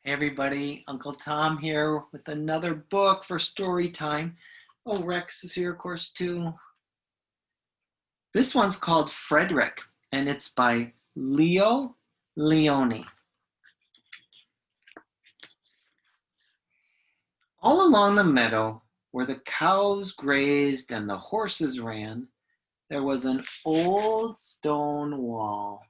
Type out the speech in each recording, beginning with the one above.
Hey everybody, Uncle Tom here with another book for story time. Oh, Rex is here, of course, too. This one's called Frederick, and it's by Leo Lionni. All along the meadow, where the cows grazed and the horses ran, there was an old stone wall.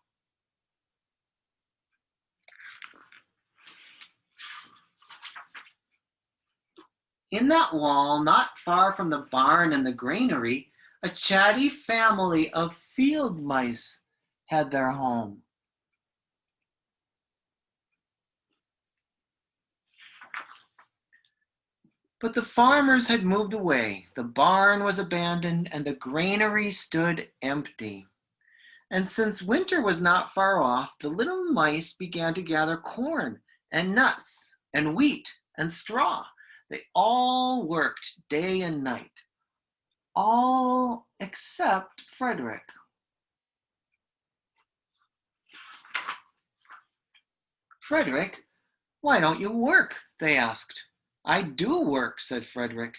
In that wall, not far from the barn and the granary, a chatty family of field mice had their home. But the farmers had moved away. The barn was abandoned and the granary stood empty. And since winter was not far off, the little mice began to gather corn and nuts and wheat and straw. They all worked day and night, all except Frederick. Frederick, why don't you work? They asked. I do work, said Frederick.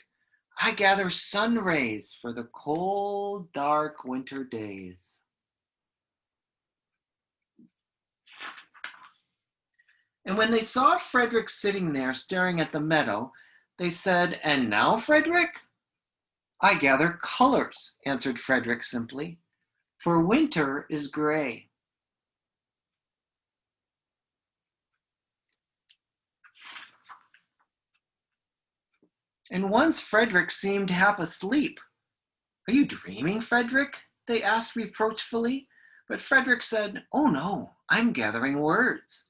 I gather sun rays for the cold, dark winter days. And when they saw Frederick sitting there staring at the meadow, they said, And now, Frederick? I gather colors, answered Frederick simply, for winter is gray. And once Frederick seemed half asleep. Are you dreaming, Frederick? They asked reproachfully. But Frederick said, Oh no, I'm gathering words.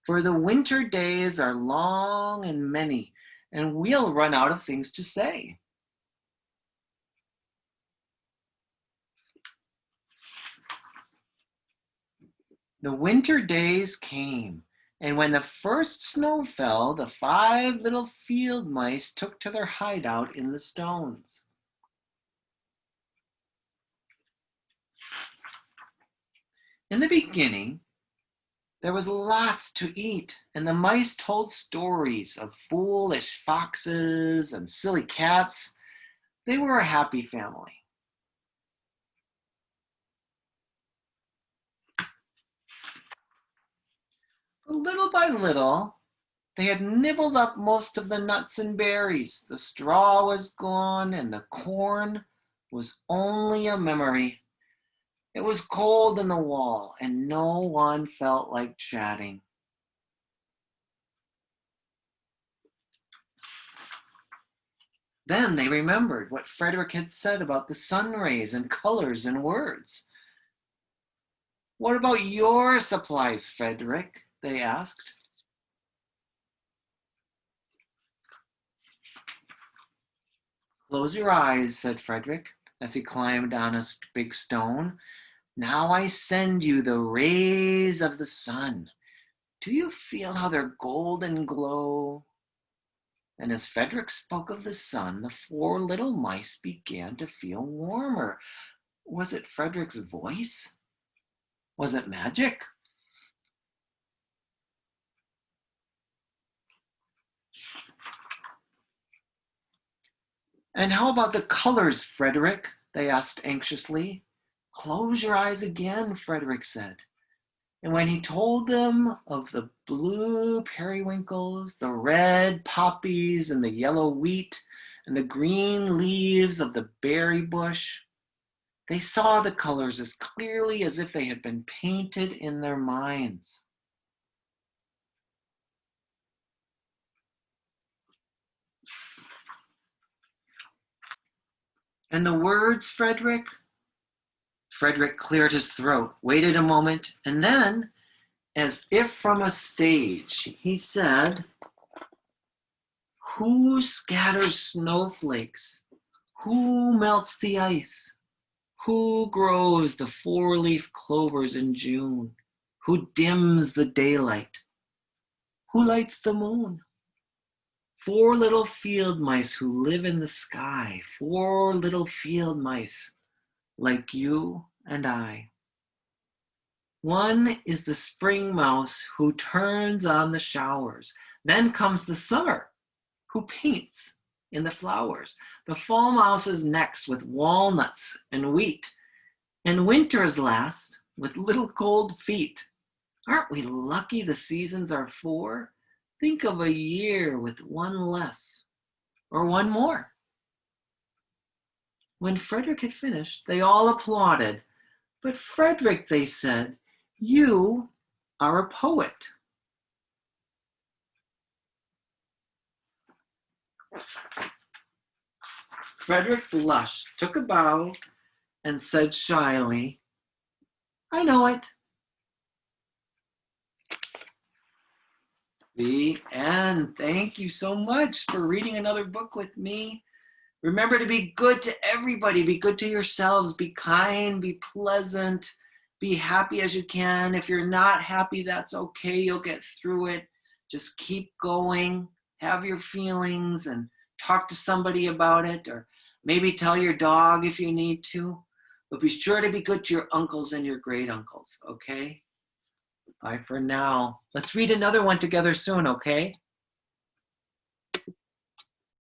For the winter days are long and many, and we'll run out of things to say. The winter days came, and when the first snow fell, the 5 little field mice took to their hideout in the stones. In the beginning, there was lots to eat, and the mice told stories of foolish foxes and silly cats. They were a happy family. But little by little, they had nibbled up most of the nuts and berries. The straw was gone, and the corn was only a memory. It was cold in the wall, and no one felt like chatting. Then they remembered what Frederick had said about the sun rays and colors and words. What about your supplies, Frederick? They asked. Close your eyes, said Frederick, as he climbed on a big stone. Now I send you the rays of the sun. Do you feel how they're golden glow? And as Frederick spoke of the sun, the 4 little mice began to feel warmer. Was it Frederick's voice? Was it magic? And how about the colors, Frederick? They asked anxiously. Close your eyes again, Frederick said. And when he told them of the blue periwinkles, the red poppies, and the yellow wheat, and the green leaves of the berry bush, they saw the colors as clearly as if they had been painted in their minds. And the words, Frederick? Frederick cleared his throat, waited a moment, and then, as if from a stage, he said, Who scatters snowflakes? Who melts the ice? Who grows the 4-leaf clovers in June? Who dims the daylight? Who lights the moon? 4 little field mice who live in the sky. 4 little field mice like you and I. One is the spring mouse who turns on the showers. Then comes the summer, who paints in the flowers. The fall mouse is next with walnuts and wheat. And winter is last with little cold feet. Aren't we lucky the seasons are four? Think of a year with one less or one more. When Frederick had finished, they all applauded. But Frederick, they said, you are a poet. Frederick blushed, took a bow, and said shyly, I know it. The end. Thank you so much for reading another book with me. Remember to be good to everybody. Be good to yourselves. Be kind. Be pleasant. Be happy as you can. If you're not happy, that's okay. You'll get through it. Just keep going. Have your feelings and talk to somebody about it, or maybe tell your dog if you need to. But be sure to be good to your uncles and your great uncles, okay? Bye for now. Let's read another one together soon, okay?